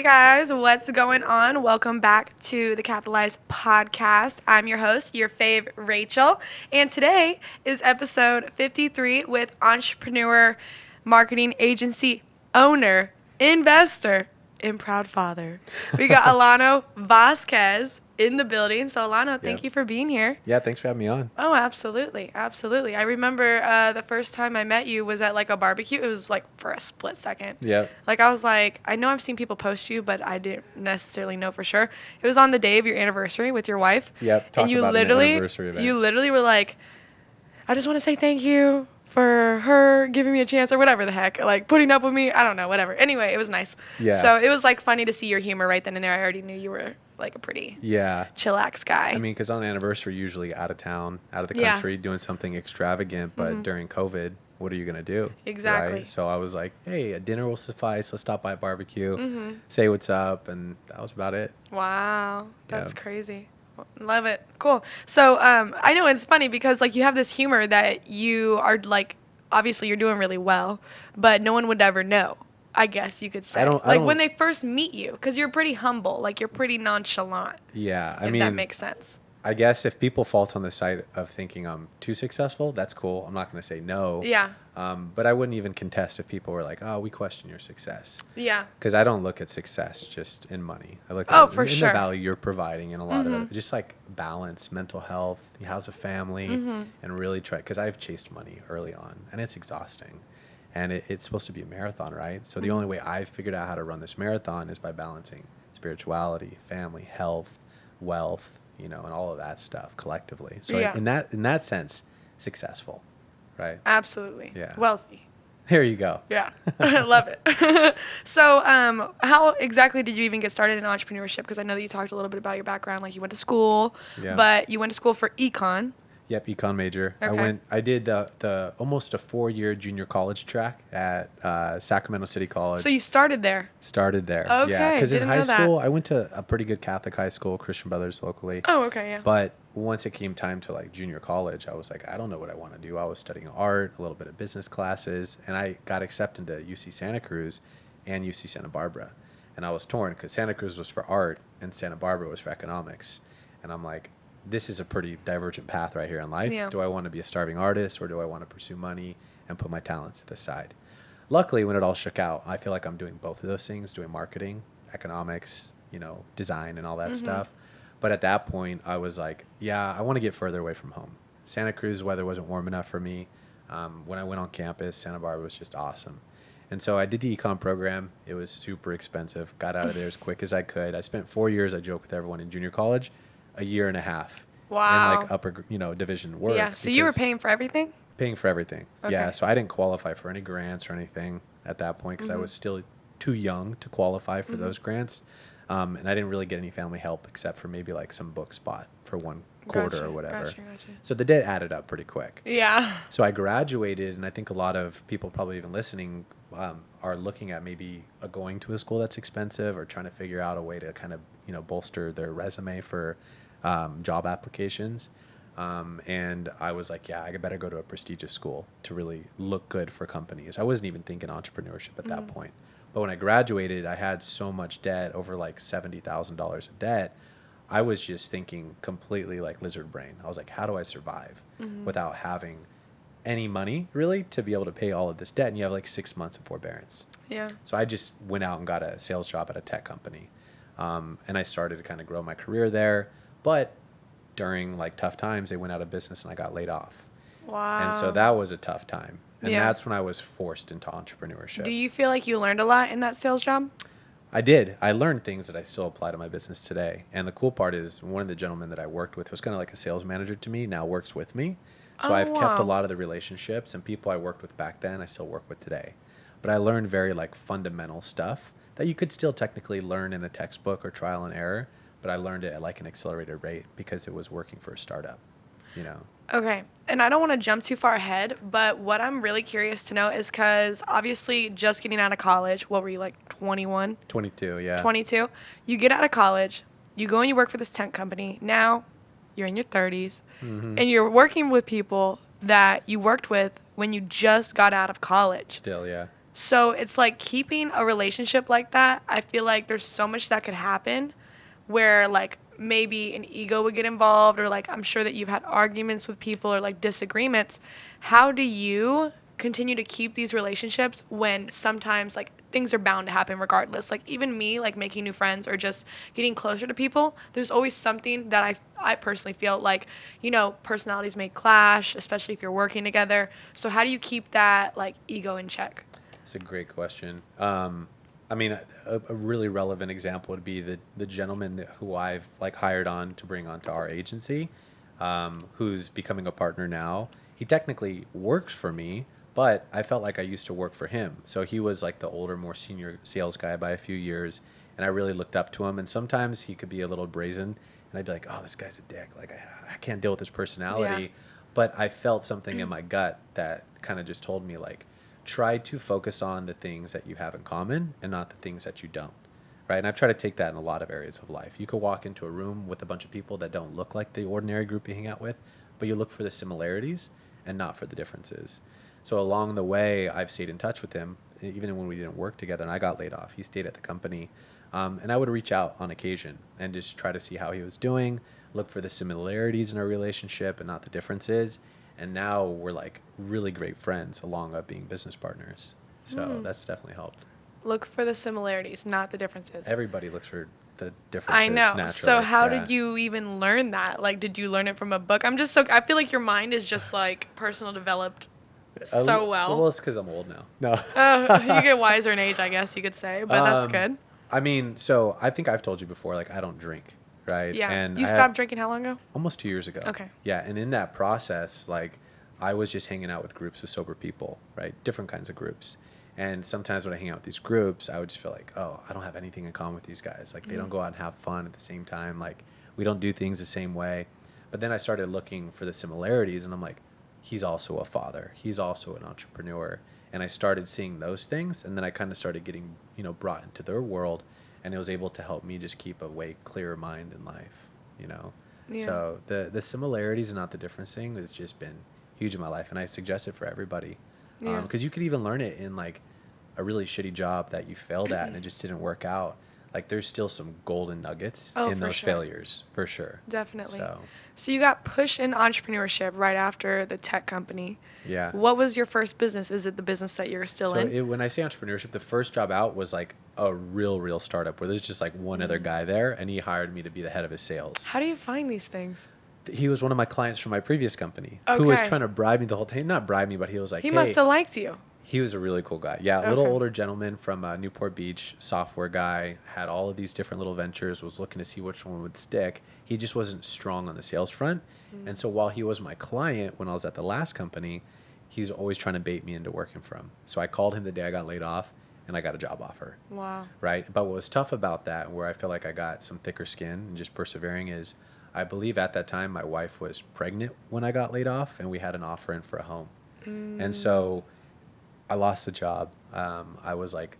guys, what's going on? Welcome back to the Capitalize podcast. I'm your host, your fave, Rachel, and today is episode 53 with entrepreneur, marketing agency owner, investor, and proud father. We got Alano Vasquez in the building. So Alano, thank you for being here. Yeah, thanks for having me on. Oh, absolutely. Absolutely. I remember the first time I met you was at like a barbecue. It was like for a split second. Yeah. Like I was like, I know I've seen people post you, but I didn't necessarily know for sure. It was on the day of your anniversary with your wife. Yep. Talk about an anniversary event. You literally were like, I just want to say thank you for her giving me a chance or whatever the heck, like putting up with me. I don't know, whatever. Anyway, it was nice. Yeah. So it was like funny to see your humor right then and there. I already knew you were like a pretty chillax guy. I mean, because on anniversary, usually out of town, out of the country, doing something extravagant. But during COVID, what are you going to do? Exactly. Right? So I was like, hey, a dinner will suffice. Let's stop by a barbecue, say what's up. And that was about it. Wow. That's crazy. Love it. Cool. So I know it's funny because like you have this humor that you are like, obviously you're doing really well, but no one would ever know. I guess you could say. When they first meet you, because you're pretty humble, like you're pretty nonchalant. Yeah, I mean, that makes sense. I guess if people fall on the side of thinking I'm too successful, that's cool. I'm not going to say no. Yeah. But I wouldn't even contest if people were like, oh, we question your success. Yeah. Because I don't look at success just in money. I look at it in the value you're providing and a lot of it. Just like balance, mental health, how's a family, and really try. Because I've chased money early on, and it's exhausting. And it's supposed to be a marathon, right? So the only way I've figured out how to run this marathon is by balancing spirituality, family, health, wealth, and all of that stuff collectively. So in that sense, successful, right? Absolutely. Yeah. Wealthy. There you go. Yeah. I love it. So how exactly did you even get started in entrepreneurship? Because I know that you talked a little bit about your background, like you went to school, but you went to school for econ. Yep, econ major. Okay. I did the almost a 4-year junior college track at Sacramento City College. So you started there? Started there. Okay, yeah. Because in high know school, that. I went to a pretty good Catholic high school, Christian Brothers locally. Oh, okay, yeah. But once it came time to like junior college, I was like, I don't know what I want to do. I was studying art, a little bit of business classes, and I got accepted to UC Santa Cruz and UC Santa Barbara. And I was torn because Santa Cruz was for art and Santa Barbara was for economics. And I'm like, this is a pretty divergent path right here in life. Yeah. Do I want to be a starving artist or do I want to pursue money and put my talents to the side? Luckily, when it all shook out, I feel like I'm doing both of those things, doing marketing, economics, design and all that stuff. But at that point, I was like, yeah, I want to get further away from home. Santa Cruz weather wasn't warm enough for me. When I went on campus, Santa Barbara was just awesome. And so I did the econ program. It was super expensive. Got out of there as quick as I could. I spent 4 years, I joke with everyone, in junior college. A year and a half. Wow. In like upper, division work. Yeah. So you were paying for everything? Paying for everything. Okay. Yeah. So I didn't qualify for any grants or anything at that point because I was still too young to qualify for those grants. And I didn't really get any family help except for maybe like some books bought for one quarter or whatever. Gotcha. So the debt added up pretty quick. Yeah. So I graduated, and I think a lot of people probably even listening are looking at maybe going to a school that's expensive or trying to figure out a way to kind of, bolster their resume for job applications. And I was like, yeah, I better go to a prestigious school to really look good for companies. I wasn't even thinking entrepreneurship at that point. But when I graduated, I had so much debt, over like $70,000 of debt. I was just thinking completely like lizard brain. I was like, how do I survive without having any money really to be able to pay all of this debt? And you have like 6 months of forbearance. Yeah. So I just went out and got a sales job at a tech company. And I started to kind of grow my career there. But during like tough times, they went out of business and I got laid off. Wow. And so that was a tough time. And Yeah. that's when I was forced into entrepreneurship. Do you feel like you learned a lot in that sales job? I did. I learned things that I still apply to my business today. And the cool part is one of the gentlemen that I worked with was kind of like a sales manager to me, now works with me. So I've kept a lot of the relationships, and people I worked with back then, I still work with today. But I learned very like fundamental stuff that you could still technically learn in a textbook or trial and error. But I learned it at like an accelerated rate because it was working for a startup, Okay. And I don't want to jump too far ahead, but what I'm really curious to know is because obviously just getting out of college, what were you, like 21? 22, yeah. 22. You get out of college, you go and you work for this tech company. Now you're in your 30s, and you're working with people that you worked with when you just got out of college. Still, yeah. So it's like keeping a relationship like that. I feel like there's so much that could happen where like maybe an ego would get involved, or like I'm sure that you've had arguments with people or like disagreements. How do you continue to keep these relationships when sometimes like things are bound to happen regardless? Like even me, like making new friends or just getting closer to people, there's always something that I personally feel like, personalities may clash, especially if you're working together. So how do you keep that like ego in check? It's a great question. I mean, a really relevant example would be the gentleman who I've like hired on to bring onto our agency, who's becoming a partner now. He technically works for me, but I felt like I used to work for him. So he was like the older, more senior sales guy by a few years, and I really looked up to him. And sometimes he could be a little brazen, and I'd be like, "Oh, this guy's a dick. Like I can't deal with his personality." Yeah. But I felt something in my gut that kind of just told me like, try to focus on the things that you have in common and not the things that you don't, right? And I've tried to take that in a lot of areas of life. You could walk into a room with a bunch of people that don't look like the ordinary group you hang out with, but you look for the similarities and not for the differences. So along the way, I've stayed in touch with him, even when we didn't work together and I got laid off. He stayed at the company, and I would reach out on occasion and just try to see how he was doing, look for the similarities in our relationship and not the differences. And now we're like really great friends along with being business partners. So that's definitely helped. Look for the similarities, not the differences. Everybody looks for the differences. I know. Naturally. So how did you even learn that? Like, did you learn it from a book? I feel like your mind is just like personal developed so well. Well, it's because I'm old now. No. You get wiser in age, I guess you could say, but that's good. I mean, so I think I've told you before, like I don't drink, right? Yeah. And You stopped drinking how long ago? Almost 2 years ago. Okay. Yeah. And in that process, like I was just hanging out with groups of sober people, right? Different kinds of groups. And sometimes when I hang out with these groups, I would just feel like, oh, I don't have anything in common with these guys. Like they don't go out and have fun at the same time. Like we don't do things the same way. But then I started looking for the similarities and I'm like, he's also a father. He's also an entrepreneur. And I started seeing those things. And then I kind of started getting, brought into their world. And it was able to help me just keep a way clearer mind in life, Yeah. So the similarities and not the difference thing has just been huge in my life. And I suggest it for everybody. Yeah. Because you could even learn it in like a really shitty job that you failed at and it just didn't work out. Like there's still some golden nuggets in those failures for sure. Definitely. So you got pushed in entrepreneurship right after the tech company. yeah. What was your first business? Is it the business that you're still in? When I say entrepreneurship, the first job out was like a real startup where there's just like one other guy there and he hired me to be the head of his sales. How do you find these things? He was one of my clients from my previous company who was trying to bribe me the whole time. Not bribe me, but he was like, he must have liked you. He was a really cool guy. Yeah, a little older gentleman from Newport Beach, software guy, had all of these different little ventures, was looking to see which one would stick. He just wasn't strong on the sales front. And so while he was my client when I was at the last company, he's always trying to bait me into working for him. So I called him the day I got laid off and I got a job offer. Wow. Right? But what was tough about that, where I feel like I got some thicker skin and just persevering, is I believe at that time my wife was pregnant when I got laid off and we had an offer in for a home. And so I lost the job. I was like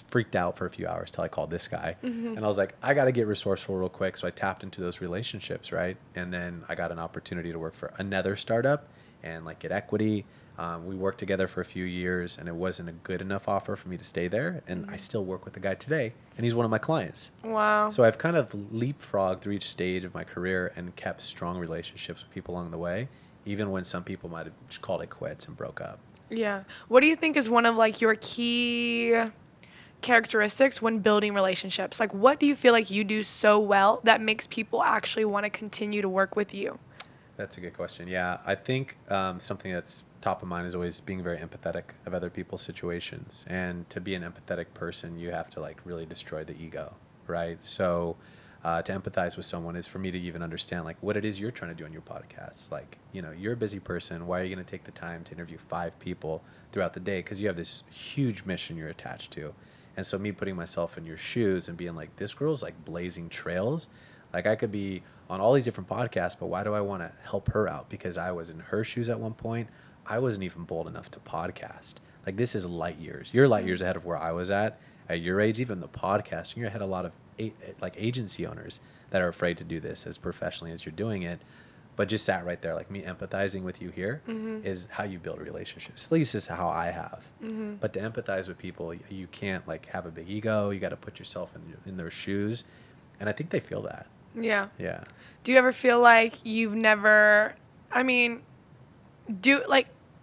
freaked out for a few hours till I called this guy. And I was like, I got to get resourceful real quick. So I tapped into those relationships, right? And then I got an opportunity to work for another startup and like get equity. We worked together for a few years and it wasn't a good enough offer for me to stay there. And I still work with the guy today and he's one of my clients. Wow. So I've kind of leapfrogged through each stage of my career and kept strong relationships with people along the way, even when some people might have just called it quits and broke up. Yeah. What do you think is one of like your key characteristics when building relationships? Like what do you feel like you do so well that makes people actually want to continue to work with you? That's a good question. Yeah, I think something that's top of mind is always being very empathetic of other people's situations. And to be an empathetic person, you have to like really destroy the ego, right? So to empathize with someone is for me to even understand like what it is you're trying to do on your podcast. Like, you're a busy person. Why are you going to take the time to interview 5 people throughout the day? Because you have this huge mission you're attached to. And so me putting myself in your shoes and being like, this girl's like blazing trails. Like I could be on all these different podcasts, but why do I want to help her out? Because I was in her shoes at one point. I wasn't even bold enough to podcast. Like this is light years. You're light years ahead of where I was at your age. Even the podcasting, you're ahead of a lot of like agency owners that are afraid to do this as professionally as you're doing it. But just sat right there, like me empathizing with you here is how you build relationships. At least is how I have. But to empathize with people, you can't like have a big ego. You got to put yourself in their shoes. And I think they feel that. Yeah. Yeah. Do you ever feel like you've never, I mean,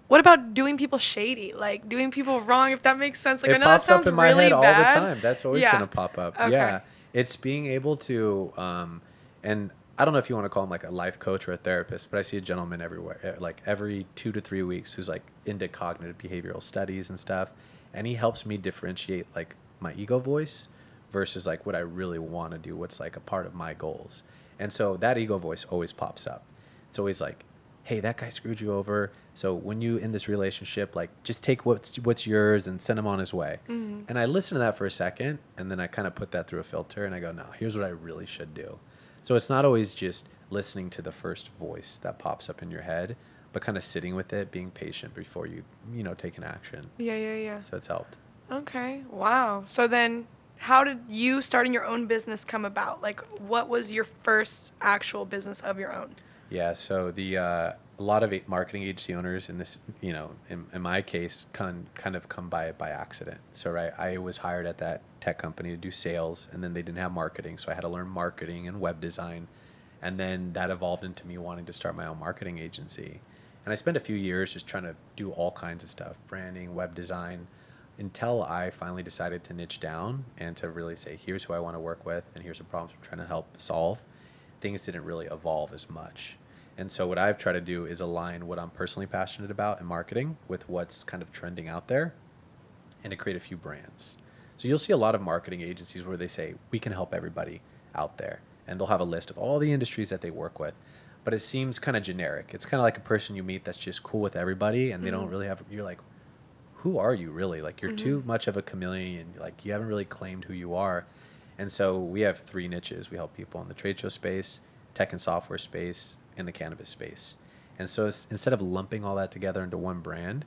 what about doing people shady? Like doing people wrong, if that makes sense? Like I It know that pops up sounds in my really head all bad. the time. That's always Yeah. going to pop up. Okay. Yeah. It's being able to, and I don't know if you want to call him like a life coach or a therapist, but I see a gentleman everywhere, like every 2 to 3 weeks, who's like into cognitive behavioral studies and stuff. And he helps me differentiate like my ego voice versus like what I really want to do, what's like a part of my goals. And so that ego voice always pops up. It's always like, hey, that guy screwed you over. So when you in this relationship, like just take what's yours and send him on his way. And I listen to that for a second, and then I kind of put that through a filter, and I go, no, here's what I really should do. So it's not always just listening to the first voice that pops up in your head, but kind of sitting with it, being patient before you take an action. Yeah. So it's helped. Okay. Wow. So then how did you starting your own business come about? Like what was your first actual business of your own? Yeah, so a lot of marketing agency owners in this, in my case, kind of come by it by accident. So, right, I was hired at that tech company to do sales, and then they didn't have marketing, so I had to learn marketing and web design, and then that evolved into me wanting to start my own marketing agency. And I spent a few years just trying to do all kinds of stuff, branding, web design, until I finally decided to niche down and to really say, here's who I want to work with, and here's the problems I'm trying to help solve. Things didn't really evolve as much. And so what I've tried to do is align what I'm personally passionate about in marketing with what's kind of trending out there and to create a few brands. So you'll see a lot of marketing agencies where they say, we can help everybody out there. And they'll have a list of all the industries that they work with. But it seems kind of generic. It's kind of like a person you meet that's just cool with everybody, and they don't really have, you're like, who are you really? Like you're too much of a chameleon. Like you haven't really claimed who you are. And so we have 3 niches. We help people in the trade show space, tech and software space, and the cannabis space. And so instead of lumping all that together into one brand,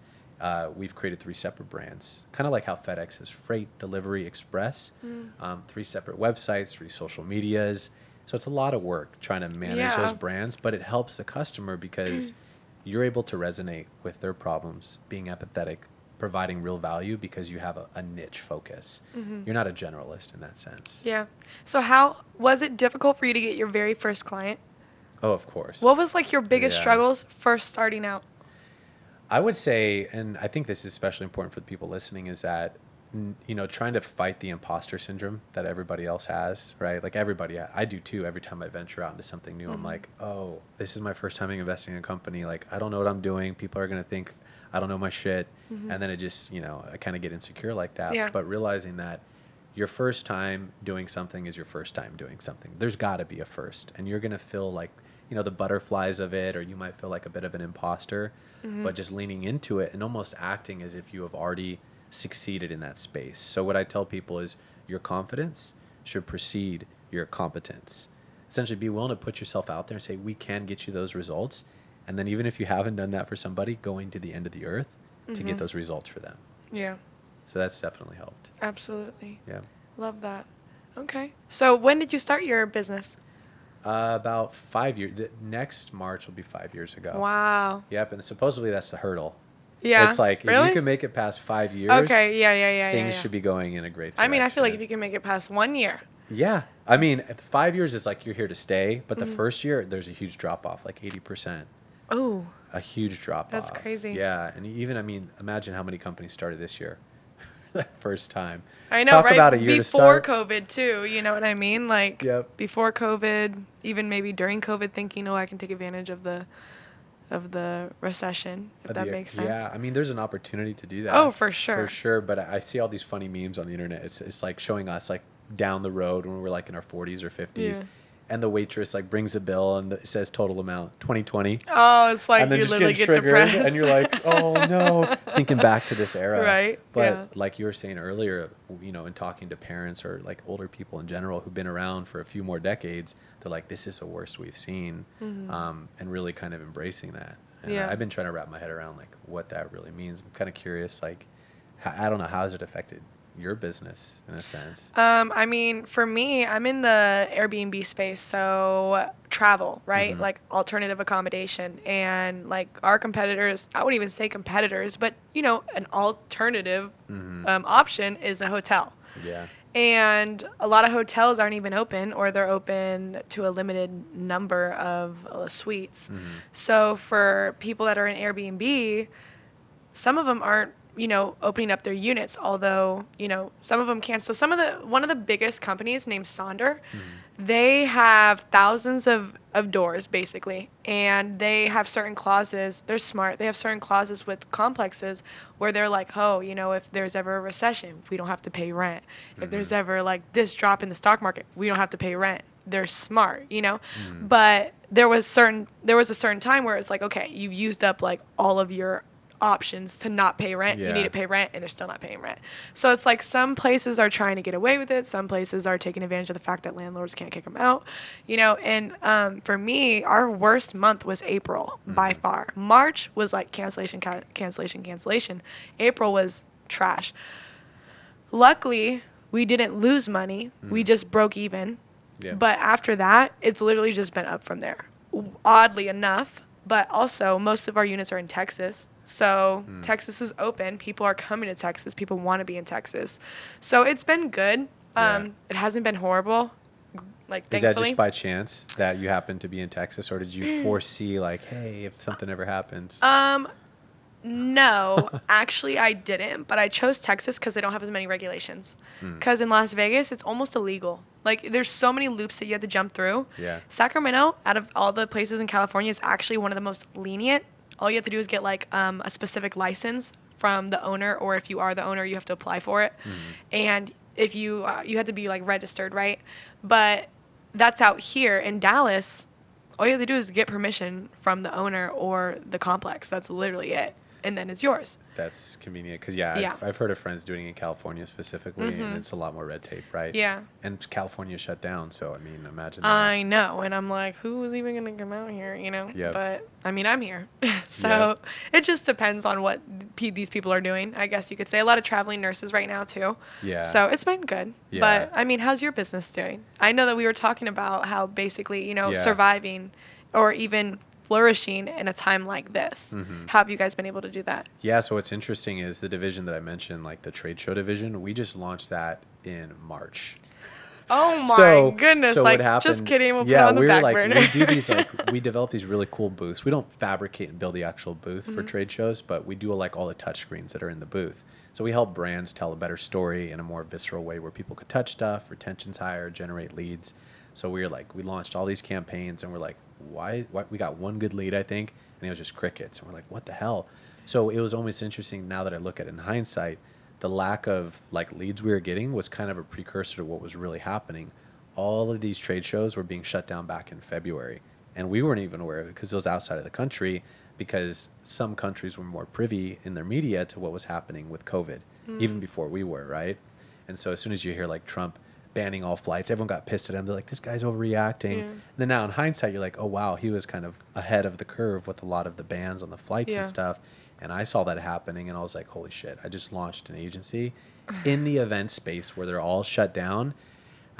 we've created 3 separate brands, kind of like how FedEx has freight, delivery, express, 3 separate websites, 3 social medias. So it's a lot of work trying to manage those brands, but it helps the customer because you're able to resonate with their problems, being empathetic, providing real value because you have a niche focus. You're not a generalist in that sense. Yeah. So how was it difficult for you to get your very first client? Oh, of course. What was like your biggest struggles first starting out? I would say, and I think this is especially important for the people listening, is that, trying to fight the imposter syndrome that everybody else has, right? Like everybody, I do too. Every time I venture out into something new, I'm like, oh, this is my first time investing in a company. Like, I don't know what I'm doing. People are going to think I don't know my shit. And then it just, I kind of get insecure like that. Yeah. But realizing that your first time doing something is your first time doing something. There's got to be a first. And you're going to feel like, the butterflies of it, or you might feel like a bit of an imposter, but just leaning into it and almost acting as if you have already succeeded in that space. So what I tell people is your confidence should precede your competence. Essentially be willing to put yourself out there and say, we can get you those results. And then even if you haven't done that for somebody, going to the end of the earth to get those results for them. Yeah. So that's definitely helped. Absolutely. Yeah. Love that. Okay. So when did you start your business? About 5 years. Next March will be 5 years ago. Wow. Yep. And supposedly that's the hurdle. Yeah. It's like, really? if you can make it past 5 years, okay. Yeah. things should be going in a great direction. I mean, I feel like if you can make it past 1 year. Yeah. I mean, 5 years is like you're here to stay, but the first year there's a huge drop off, like 80%. Oh. A huge drop off. That's crazy. Yeah. And even, imagine how many companies started this year. That first time. I know, Talk right? about a year before to start. COVID too, you know what I mean? Like before COVID, even maybe during COVID, thinking, I can take advantage of the recession, if that makes sense. Yeah, I mean, there's an opportunity to do that. Oh, for sure. For sure, but I see all these funny memes on the internet. It's like showing us like down the road when we're like in our 40s or 50s. Yeah. And the waitress like brings a bill and it says total amount 2020. Oh, it's like and then you just literally getting get triggered, depressed. and you're like, oh no, thinking back to this era. Right. But like you were saying earlier, in talking to parents or like older people in general who've been around for a few more decades, they're like, this is the worst we've seen, and really kind of embracing that. And I've been trying to wrap my head around like what that really means. I'm kind of curious, like, I don't know, how has it affected your business in a sense? I mean, for me, I'm in the Airbnb space, so travel, right? Mm-hmm. Like alternative accommodation. And like our competitors, I wouldn't even say competitors, but an alternative Mm-hmm. option is a hotel. Yeah. And a lot of hotels aren't even open, or they're open to a limited number of suites. Mm-hmm. So for people that are in Airbnb, some of them aren't, opening up their units, although, some of them can. So one of the biggest companies named Sonder, Mm-hmm. they have thousands of doors basically, and they have certain clauses. They're smart. They have certain clauses with complexes where they're like, oh, if there's ever a recession, we don't have to pay rent. Mm-hmm. If there's ever like this drop in the stock market, we don't have to pay rent. They're smart, Mm-hmm. But there was a certain time where it's like, okay, you've used up like all of your options to not pay rent. Yeah. You need to pay rent, and they're still not paying rent. So it's like some places are trying to get away with it. Some places are taking advantage of the fact that landlords can't kick them out, And for me, our worst month was April by far. March was like cancellation. April was trash. Luckily, we didn't lose money. We just broke even. Yeah. But after that, it's literally just been up from there. Oddly enough, but also most of our units are in Texas. So Texas is open. People are coming to Texas. People want to be in Texas. So it's been good. It hasn't been horrible. Like, Is thankfully. that just by chance that you happen to be in Texas, or did you foresee like, hey, if something ever happens? No, actually I didn't, but I chose Texas because they don't have as many regulations. Because in Las Vegas, it's almost illegal. Like, there's so many loops that you have to jump through. Yeah. Sacramento, out of all the places in California, is actually one of the most lenient. All you have to do is get like a specific license from the owner, or if you are the owner, you have to apply for it. And if you have to be like registered, right? But that's out here in Dallas. All you have to do is get permission from the owner or the complex. That's literally it. And then it's yours. That's convenient because Yeah. I've heard of friends doing it in California specifically, and it's a lot more red tape, right? Yeah. And California shut down, so I mean, imagine that. I know, and I'm like, who is even gonna come out here, Yep. But I mean, I'm here, so it just depends on what these people are doing. I guess you could say a lot of traveling nurses right now too. Yeah. So it's been good. Yeah. But I mean, how's your business doing? I know that we were talking about how basically, Yeah. surviving, or even flourishing in a time like this. How have you guys been able to do that? Yeah, so what's interesting is the division that I mentioned, like the trade show division, we just launched that in March. Oh my goodness! So like, what happened? just kidding. We'll put it on the back burner. We do these we develop these really cool booths. We don't fabricate and build the actual booth for trade shows, but we do like all the touch screens that are in the booth. So we help brands tell a better story in a more visceral way where people could touch stuff, retention's higher, generate leads. So we launched all these campaigns, and we're like, why we got one good lead, I think, and it was just crickets. And we're like, what the hell? So it was almost interesting now that I look at it in hindsight, the lack of like leads we were getting was kind of a precursor to what was really happening. All of these trade shows were being shut down back in February, and we weren't even aware of it because it was outside of the country, because some countries were more privy in their media to what was happening with COVID, even before we were, right? And so as soon as you hear like Trump banning all flights, everyone got pissed at him. They're like, this guy's overreacting. Yeah. And then now in hindsight, you're like, oh, wow, he was kind of ahead of the curve with a lot of the bans on the flights and stuff. And I saw that happening, and I was like, holy shit, I just launched an agency in the event space where they're all shut down.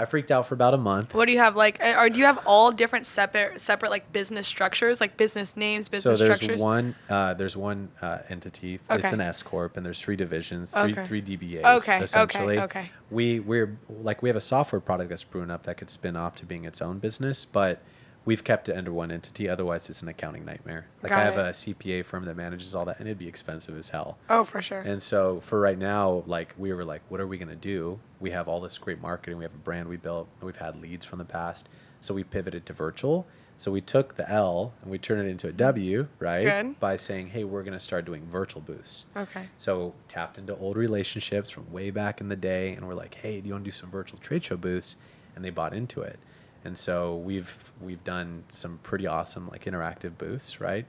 I freaked out for about a month. What do you have, like, or do you have all different separate like business structures, like business names, business structures? So there's one entity. Okay. It's an S corp, and there's 3 divisions, Okay. three DBAs. Okay, Essentially, okay. We're like, we have a software product that's brewing up that could spin off to being its own business, but we've kept it under one entity. Otherwise, it's an accounting nightmare. Like, Got I have it. a CPA firm that manages all that, and it'd be expensive as hell. Oh, for sure. And so for right now, like, we were like, what are we going to do? We have all this great marketing. We have a brand we built. We've had leads from the past. So we pivoted to virtual. So we took the L and we turned it into a W, right? Good. By saying, hey, we're going to start doing virtual booths. Okay. So tapped into old relationships from way back in the day. And we're like, hey, do you want to do some virtual trade show booths? And they bought into it. And so we've done some pretty awesome, like, interactive booths, right?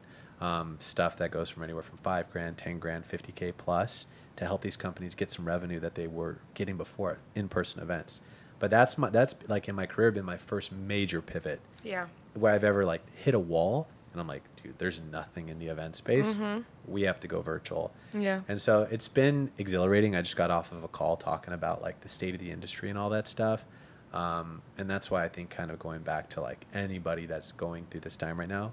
Stuff that goes from anywhere from $5,000, $10,000, $50K plus, to help these companies get some revenue that they were getting before in-person events. But that's like in my career been my first major pivot Yeah. where I've ever like hit a wall And I'm like, dude, there's nothing in the event space. Mm-hmm. We have to go virtual. Yeah. And so it's been exhilarating. I just got off of a call talking about like the state of the industry and all that stuff. And that's why I think kind of going back to like anybody that's going through this time right now,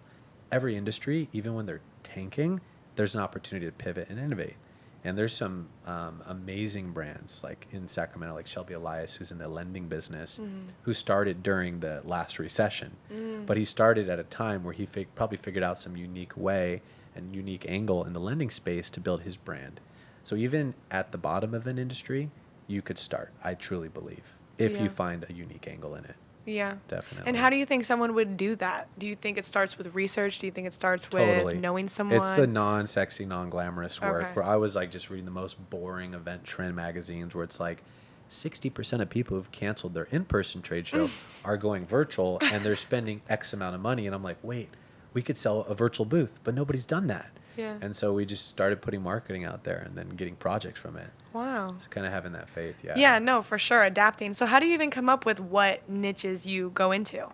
every industry, even when they're tanking, there's an opportunity to pivot and innovate. And there's some amazing brands like in Sacramento, like Shelby Elias, who's in the lending business, who started during the last recession. But he started at a time where he probably figured out some unique way and unique angle in the lending space to build his brand. So even at the bottom of an industry, you could start, I truly believe, if you find a unique angle in it. Yeah. Definitely. And how do you think someone would do that? Do you think it starts with research? Do you think it starts with knowing someone? It's the non-sexy, non-glamorous work Okay. where I was like just reading the most boring event trend magazines where it's like 60% of people who've canceled their in-person trade show are going virtual and they're spending X amount of money. And I'm like, wait, we could sell a virtual booth, but nobody's done that. Yeah. And so we just started putting marketing out there and then getting projects from it. Wow. So kind of having that faith. Yeah. Yeah, no, for sure. Adapting. So how do you even come up with what niches you go into?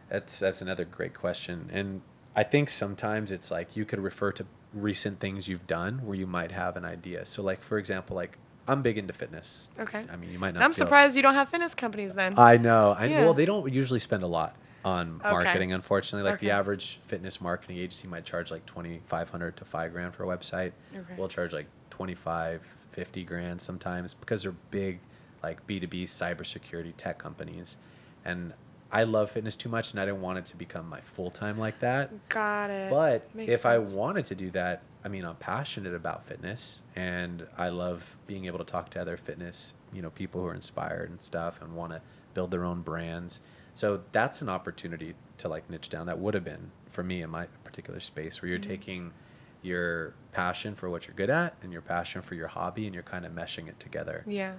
That's another great question. And I think sometimes it's like you could refer to recent things you've done where you might have an idea. So like, for example, like I'm big into fitness. Okay. I mean, you might not And I'm feel- surprised you don't have fitness companies then. I know. Yeah. Well, they don't usually spend a lot on Okay. marketing, unfortunately. Like the Okay. average fitness marketing agency might charge like $2,500 to $5,000 for a website. Okay. We'll charge like 25, 50 grand sometimes because they're big, like B2B cybersecurity tech companies. And I love fitness too much and I didn't want it to become my full-time like that. Got it. But Makes if sense. I wanted to do that, I mean, I'm passionate about fitness and I love being able to talk to other fitness, people who are inspired and stuff and want to build their own brands. So that's an opportunity to like niche down. That would have been for me in my particular space where you're taking your passion for what you're good at and your passion for your hobby and you're kind of meshing it together. Yeah.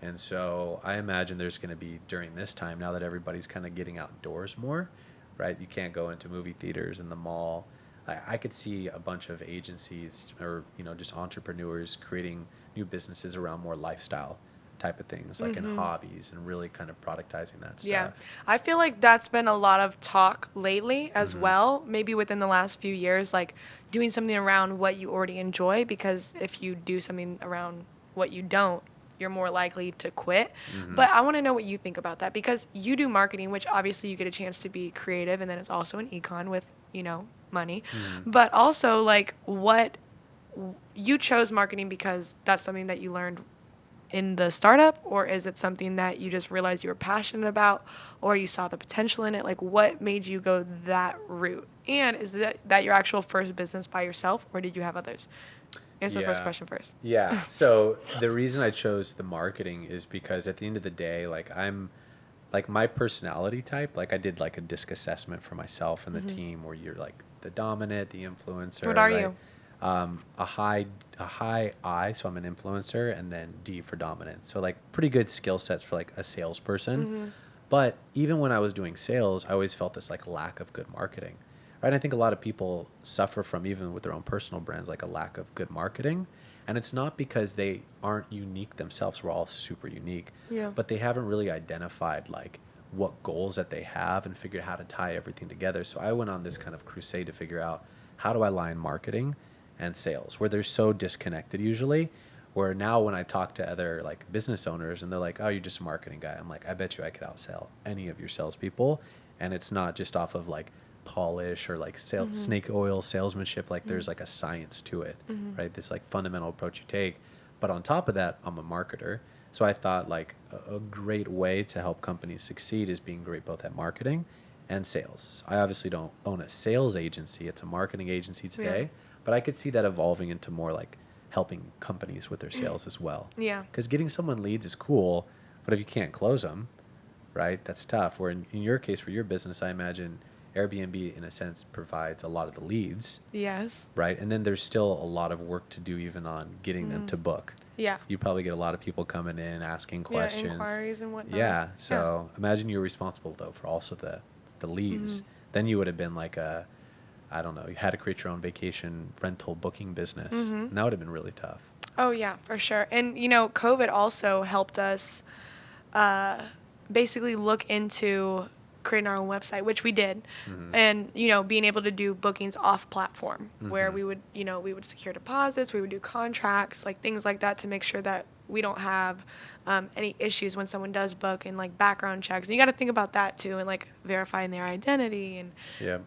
And so I imagine there's going to be during this time, now that everybody's kind of getting outdoors more, right? You can't go into movie theaters and the mall. I could see a bunch of agencies or, just entrepreneurs creating new businesses around more lifestyle type of things, like in hobbies and really kind of productizing that stuff. Yeah. I feel like that's been a lot of talk lately as well, maybe within the last few years, like doing something around what you already enjoy, because if you do something around what you don't, you're more likely to quit. But I want to know what you think about that, because you do marketing, which obviously you get a chance to be creative, and then it's also an econ with, money. But also, like, what you chose marketing because that's something that you learned in the startup, or is it something that you just realized you were passionate about, or you saw the potential in it? Like, what made you go that route? And is that your actual first business by yourself, or did you have others? Answer the first question first. Yeah. So the reason I chose the marketing is because at the end of the day, like I'm like my personality type, like I did like a disc assessment for myself and the team where you're like the dominant, the influencer. What are right? you? A high I, so I'm an influencer, and then D for dominant. So like pretty good skill sets for like a salesperson. But even when I was doing sales, I always felt this like lack of good marketing. Right? I think a lot of people suffer from, even with their own personal brands, like a lack of good marketing. And it's not because they aren't unique themselves. We're all super unique. Yeah. But they haven't really identified like what goals that they have and figured out how to tie everything together. So I went on this kind of crusade to figure out how do I align marketing and sales, where they're so disconnected usually. Where now when I talk to other like business owners and they're like, oh, you're just a marketing guy. I'm like, I bet you I could outsell any of your salespeople. And it's not just off of like polish or like snake oil salesmanship. Like there's like a science to it, right? This like fundamental approach you take. But on top of that, I'm a marketer. So I thought like a great way to help companies succeed is being great both at marketing and sales. I obviously don't own a sales agency. It's a marketing agency today, but I could see that evolving into more like helping companies with their sales as well. Yeah. Because getting someone leads is cool, but if you can't close them, right, that's tough. Where in your case, for your business, I imagine Airbnb, in a sense, provides a lot of the leads. Yes. Right? And then there's still a lot of work to do even on getting them to book. Yeah. You probably get a lot of people coming in, asking questions. Yeah, inquiries and whatnot. Yeah. So imagine you're responsible, though, for also the leads. Then you would have been like I don't know, you had to create your own vacation rental booking business. And that would have been really tough. Oh, yeah, for sure. And, COVID also helped us basically look into creating our own website, which we did, Mm-hmm. and being able to do bookings off platform, where we would secure deposits, we would do contracts, like things like that, to make sure that we don't have any issues when someone does book, and like background checks. And you got to think about that too, and like verifying their identity, and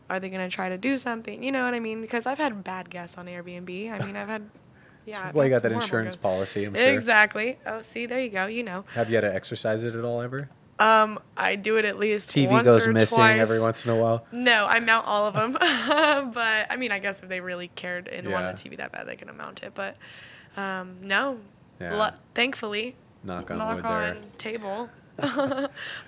are they going to try to do something? You know what I mean? Because I've had bad guests on Airbnb. I mean, I've had. Yeah. Well, you got that insurance policy, I'm sure. Exactly. Oh, see, there you go. Have you had to exercise it at all ever? I do it at least TV once goes or missing twice. every once in a while. No, I mount all of them. But I mean, I guess if they really cared and wanted the TV that bad, they can mount it. But no. Yeah. Thankfully. Knock on wood on there. table.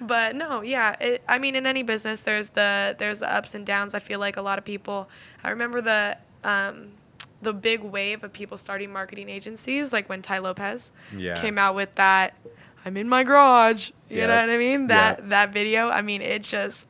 But no, yeah. I mean, in any business, there's the ups and downs. I feel like a lot of people. I remember the big wave of people starting marketing agencies, like when Ty Lopez came out with that, I'm in my garage, you know what I mean? That video, I mean, it just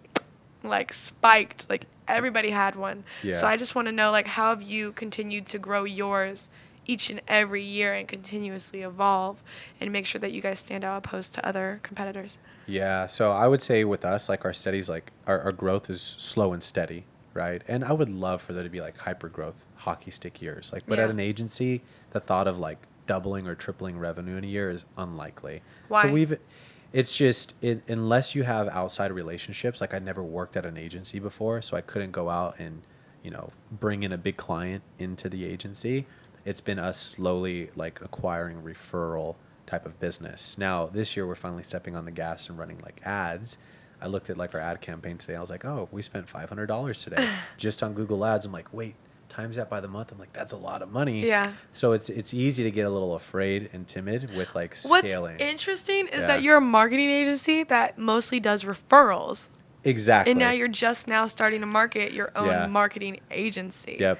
like spiked, like everybody had one. So I just want to know, like, how have you continued to grow yours each and every year and continuously evolve and make sure that you guys stand out opposed to other competitors? Yeah, so I would say with us, like our steadies, like our growth is slow and steady, right? And I would love for there to be like hyper growth, hockey stick years. Like, but at an agency, the thought of like doubling or tripling revenue in a year is unlikely. Why? So it's just, unless you have outside relationships, like I never worked at an agency before, so I couldn't go out and, bring in a big client into the agency. It's been us slowly like acquiring referral type of business. Now, this year we're finally stepping on the gas and running like ads. I looked at like our ad campaign today. I was like, oh, we spent $500 today just on Google Ads. I'm like, wait, times that by the month. I'm like, that's a lot of money. Yeah. So it's easy to get a little afraid and timid with like scaling. What's interesting is that you're a marketing agency that mostly does referrals. Exactly. And now you're just now starting to market your own marketing agency. Yep.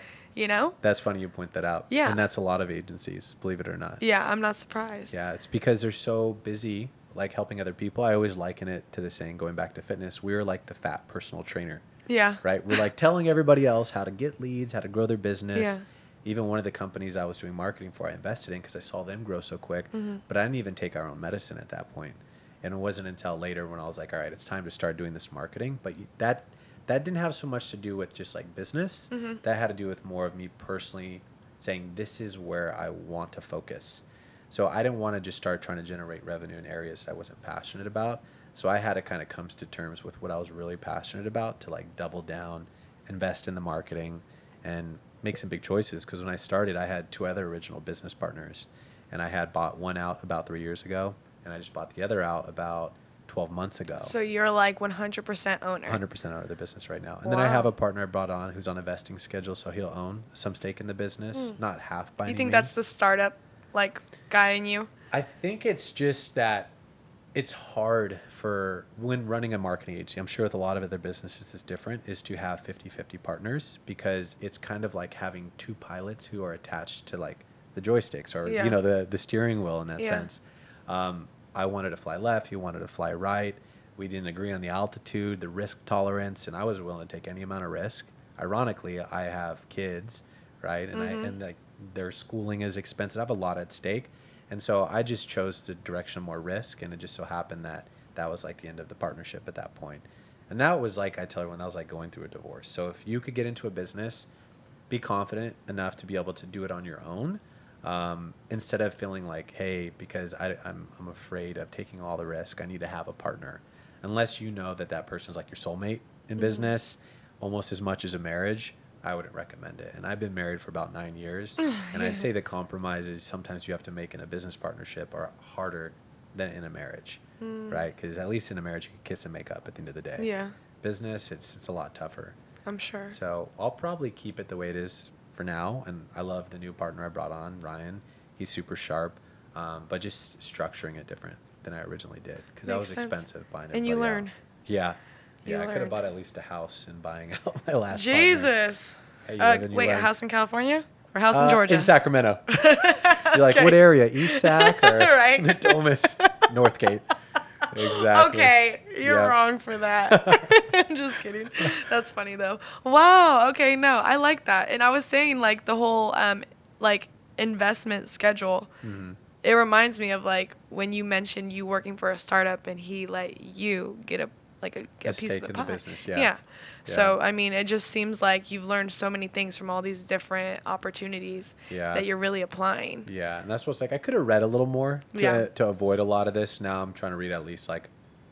That's funny you point that out. Yeah. And that's a lot of agencies, believe it or not. Yeah, I'm not surprised. Yeah, it's because they're so busy like helping other people. I always liken it to the saying, going back to fitness, we're like the fat personal trainer. Yeah. Right? We're like telling everybody else how to get leads, how to grow their business. Yeah. Even one of the companies I was doing marketing for, I invested in because I saw them grow so quick. But I didn't even take our own medicine at that point. And it wasn't until later when I was like, all right, it's time to start doing this marketing. But that didn't have so much to do with just like business. That had to do with more of me personally saying, this is where I want to focus. So I didn't want to just start trying to generate revenue in areas I wasn't passionate about. So I had to kind of come to terms with what I was really passionate about to like double down, invest in the marketing, and make some big choices. Because when I started, I had 2 other original business partners. And I had bought one out about 3 years ago. And I just bought the other out about 12 months ago. So you're like 100% owner. 100% owner of the business right now. And then I have a partner I brought on who's on a vesting schedule. So he'll own some stake in the business, not half by any means. You think that's the startup like guy in you? I think it's just that it's hard for when running a marketing agency. I'm sure with a lot of other businesses it's different, is to have 50-50 partners, because it's kind of like having 2 pilots who are attached to like the joysticks or the steering wheel in that sense. I wanted to fly left, he wanted to fly right. We didn't agree on the altitude, the risk tolerance, and I was willing to take any amount of risk. Ironically, I have kids, right? And and like their schooling is expensive. I have a lot at stake. And so I just chose the direction of more risk, and it just so happened that that was like the end of the partnership at that point. And that was like, I tell everyone, that was like going through a divorce. So if you could get into a business, be confident enough to be able to do it on your own, instead of feeling like, hey, because I'm afraid of taking all the risk, I need to have a partner. Unless you know that that person's like your soulmate in business, almost as much as a marriage, I wouldn't recommend it. And I've been married for about 9 years, and I'd say the compromises sometimes you have to make in a business partnership are harder than in a marriage, right? Because at least in a marriage you can kiss and make up at the end of the day. Yeah. Business, it's a lot tougher. I'm sure. So I'll probably keep it the way it is for now, and I love the new partner I brought on, Ryan. He's super sharp, but just structuring it different than I originally did, because that was expensive buying it. And you learn. Yeah. Yeah, I could have bought at least a house in buying out my last Jesus. Partner. Hey, wait, a house in California or a house in Georgia? In Sacramento. You're like, what area? East Sac or right. Natomas? Northgate. Exactly. Okay, you're wrong for that. I'm just kidding. That's funny though. Wow. Okay, no, I like that. And I was saying like the whole like investment schedule. It reminds me of like when you mentioned you working for a startup and he let you get a like a A piece of stake the in pie. the business, yeah. Yeah. Yeah. So I mean, it just seems like you've learned so many things from all these different opportunities Yeah. that you're really applying. Yeah, and that's what's like. I could have read a little more to avoid a lot of this. Now I'm trying to read at least like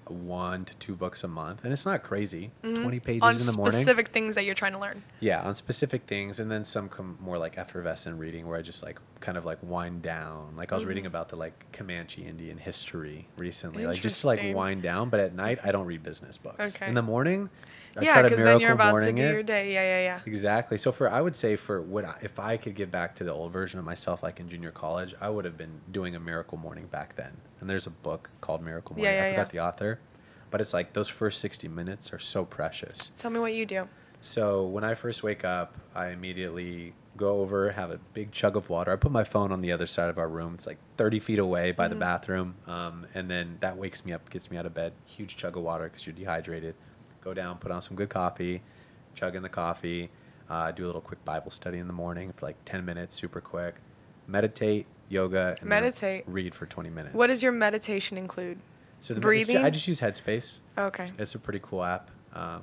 1 to 2 books a month, and it's not crazy. 20 pages On in the morning. specific things that you're trying to learn. Yeah, on specific things, and then some more like effervescent reading where I just like kind of like wind down. Like I was reading about the like Comanche Indian history recently, like just to like Interesting. wind down. But at night, I don't read business books. Okay. In the morning, I Yeah, try to because miracle then you're about to morning get it. your day. Yeah. Exactly. So I would say if I could get back to the old version of myself, like in junior college, I would have been doing a miracle morning back then. And there's a book called Miracle Morning. I forgot the author, but it's like those first 60 minutes are so precious. Tell me what you do. So when I first wake up, I immediately go over, have a big chug of water. I put my phone on the other side of our room. It's like 30 feet away by the bathroom. And then that wakes me up, gets me out of bed. Huge chug of water because you're dehydrated. Go down, put on some good coffee, chug in the coffee, do a little quick Bible study in the morning for like 10 minutes, super quick. Meditate, yoga, and then read for 20 minutes. What does your meditation include? So breathing? I just use Headspace. Okay. It's a pretty cool app.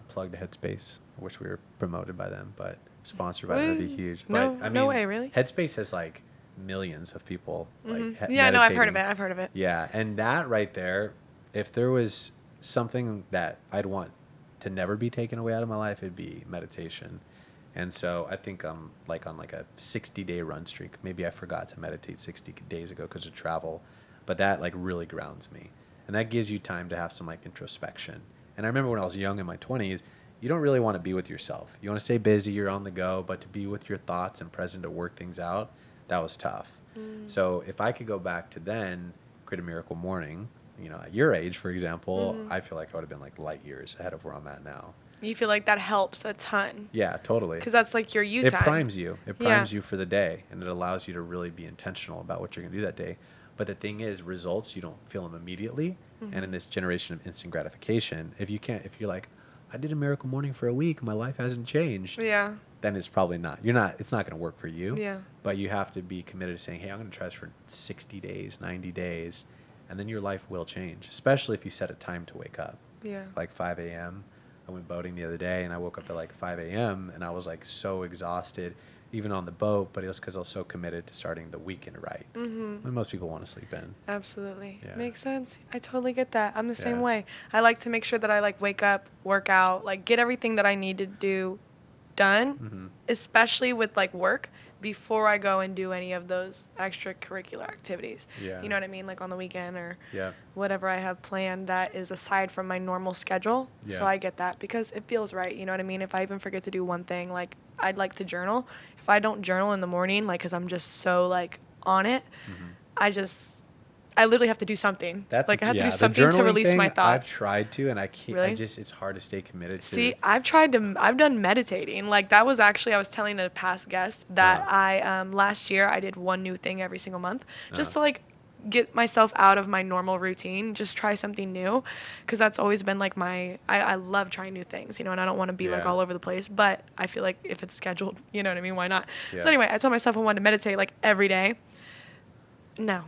Plug to Headspace. I wish we were promoted by them, but sponsored by them would be huge. But I mean, no way, really? Headspace has like millions of people like Yeah, no, I've heard of meditating. it. I've heard of it. Yeah, and that right there, if there was something that I'd want to never be taken away out of my life, it'd be meditation. And so I think I'm like on like a 60-day run streak. Maybe I forgot to meditate 60 days ago because of travel, but that like really grounds me. And that gives you time to have some like introspection. And I remember when I was young in my 20s, you don't really want to be with yourself. You want to stay busy, you're on the go, but to be with your thoughts and present to work things out, that was tough. So if I could go back to then, create a miracle morning, you know, at your age, for example, I feel like I would have been like light years ahead of where I'm at now. You feel like that helps a ton. Yeah, totally. Because that's like your you It time. primes you. It primes you for the day, and it allows you to really be intentional about what you're going to do that day. But the thing is, results, you don't feel them immediately. And in this generation of instant gratification, if you're like, I did a miracle morning for a week, my life hasn't changed. Yeah. Then it's probably not. It's not going to work for you. Yeah. But you have to be committed to saying, hey, I'm going to try this for 60 days, 90 days, and then your life will change, especially if you set a time to wake up. Yeah. Like 5 a.m. I went boating the other day, and I woke up at like 5 a.m., and I was like so exhausted, even on the boat, but it was because I was so committed to starting the weekend right. When most people want to sleep in. Absolutely. Yeah. Makes sense. I totally get that. I'm the same Yeah. way. I like to make sure that I like wake up, work out, like get everything that I need to do done, especially with like work, before I go and do any of those extracurricular activities. Yeah. You know what I mean? Like on the weekend or Yeah. whatever I have planned that is aside from my normal schedule. Yeah. So I get that because it feels right. You know what I mean? If I even forget to do one thing, like I'd like to journal. If I don't journal in the morning, like, cause I'm just so like on it, I literally have to do something. I have to do the something to journaling release thing, my thoughts. I've tried to, and I can't. Really? It's hard to stay committed to. See, I've done meditating. Like that was actually, I was telling a past guest that I, last year I did one new thing every single month just to like get myself out of my normal routine, just try something new. Cause that's always been like I love trying new things, you know, and I don't want to be like all over the place, but I feel like if it's scheduled, you know what I mean? Why not? Yeah. So anyway, I told myself I wanted to meditate like every day. No.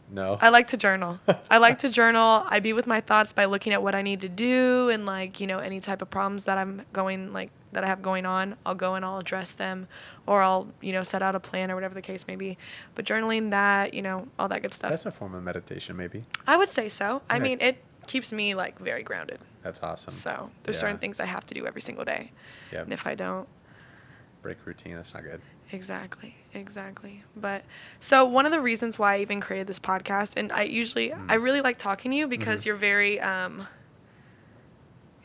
No. I like to journal. I be with my thoughts by looking at what I need to do and like, you know, any type of problems that that I have going on, I'll go and I'll address them, or I'll, you know, set out a plan or whatever the case may be. But journaling, that, you know, all that good stuff. That's a form of meditation, maybe. I would say so. I Yeah. mean, it keeps me like very grounded. That's awesome. So there's certain things I have to do every single day. Yeah. And if I don't, Break routine. That's not good. Exactly. But so one of the reasons why I even created this podcast, and I really like talking to you because you're very, you're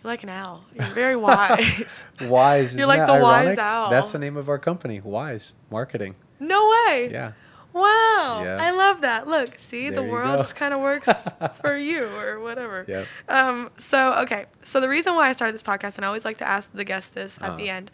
like an owl. You're very wise. Wise. You're like Isn't the that wise ironic? owl. That's the name of our company. Wise Marketing. No way. Yeah. Wow. Yeah. I love that. Look, see, There the you world go. just kind of works for you or whatever. Yep. So the reason why I started this podcast, and I always like to ask the guest this at the end,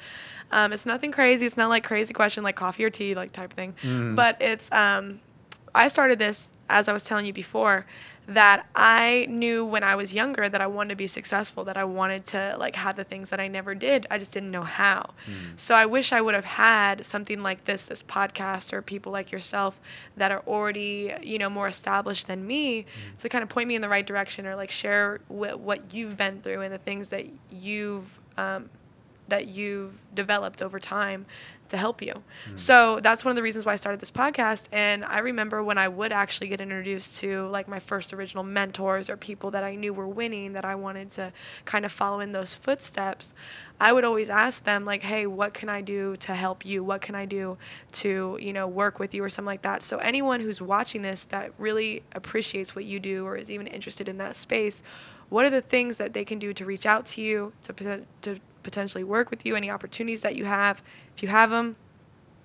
it's nothing crazy. It's not like crazy question like coffee or tea like type thing. But it's I started this as I was telling you before, that I knew when I was younger that I wanted to be successful, that I wanted to like have the things that I never did. I just didn't know how. So I wish I would have had something like this podcast, or people like yourself that are already, you know, more established than me, to kind of point me in the right direction, or like share what you've been through and the things that you've developed over time to help you. So that's one of the reasons why I started this podcast. And I remember when I would actually get introduced to like my first original mentors, or people that I knew were winning, that I wanted to kind of follow in those footsteps, I would always ask them like, hey, what can I do to help you? What can I do to, you know, work with you, or something like that? So anyone who's watching this that really appreciates what you do, or is even interested in that space, what are the things that they can do to reach out to you, to potentially work with you, any opportunities that you have? If you have them,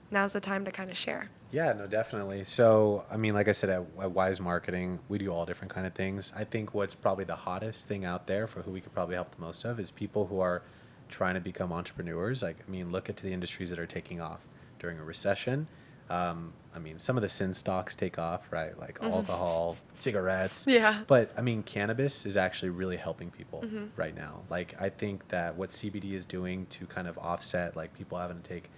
now's the time to kind of share. Yeah, no, definitely. So, I mean, like I said, at Wise Marketing, we do all different kind of things. I think what's probably the hottest thing out there for who we could probably help the most of is people who are trying to become entrepreneurs. Like, I mean, look at the industries that are taking off during a recession. I mean, some of the sin stocks take off, right? Like alcohol, cigarettes. Yeah. But I mean, cannabis is actually really helping people right now. Like, I think that what CBD is doing to kind of offset like people having to take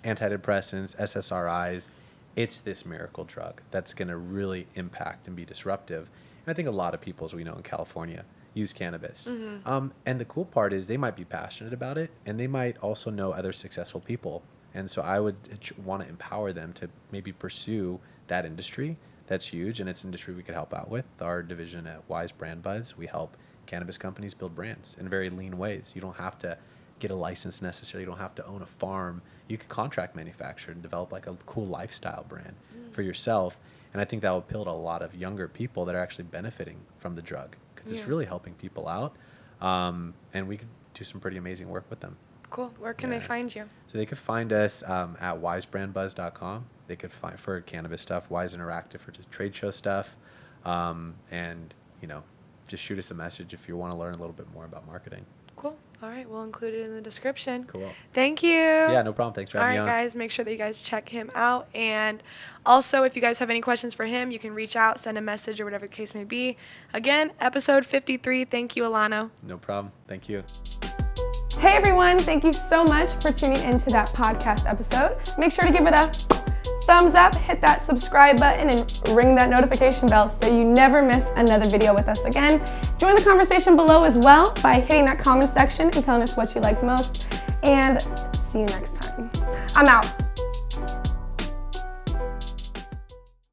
antidepressants, SSRIs, it's this miracle drug that's going to really impact and be disruptive. And I think a lot of people, as we know in California, use cannabis. And the cool part is they might be passionate about it, and they might also know other successful people. And so I would want to empower them to maybe pursue that industry. That's huge, and it's an industry we could help out with. Our division at Wise Brand Buzz, we help cannabis companies build brands in very lean ways. You don't have to get a license necessarily. You don't have to own a farm. You could contract manufacture and develop like a cool lifestyle brand for yourself. And I think that will appeal to a lot of younger people that are actually benefiting from the drug, because it's really helping people out. And we could do some pretty amazing work with them. Cool. Where can they find you? So they could find us at wisebrandbuzz.com. They could find for cannabis stuff, Wise Interactive for just trade show stuff. And, you know, just shoot us a message if you want to learn a little bit more about marketing. Cool. All right. We'll include it in the description. Cool. Thank you. Yeah, no problem. Thanks for having me on. All right, guys. Make sure that you guys check him out. And also, if you guys have any questions for him, you can reach out, send a message, or whatever the case may be. Again, episode 53. Thank you, Alano. No problem. Thank you. Hey, everyone. Thank you so much for tuning into that podcast episode. Make sure to give it a thumbs up, hit that subscribe button, and ring that notification bell so you never miss another video with us again. Join the conversation below as well by hitting that comment section and telling us what you liked most. And see you next time. I'm out.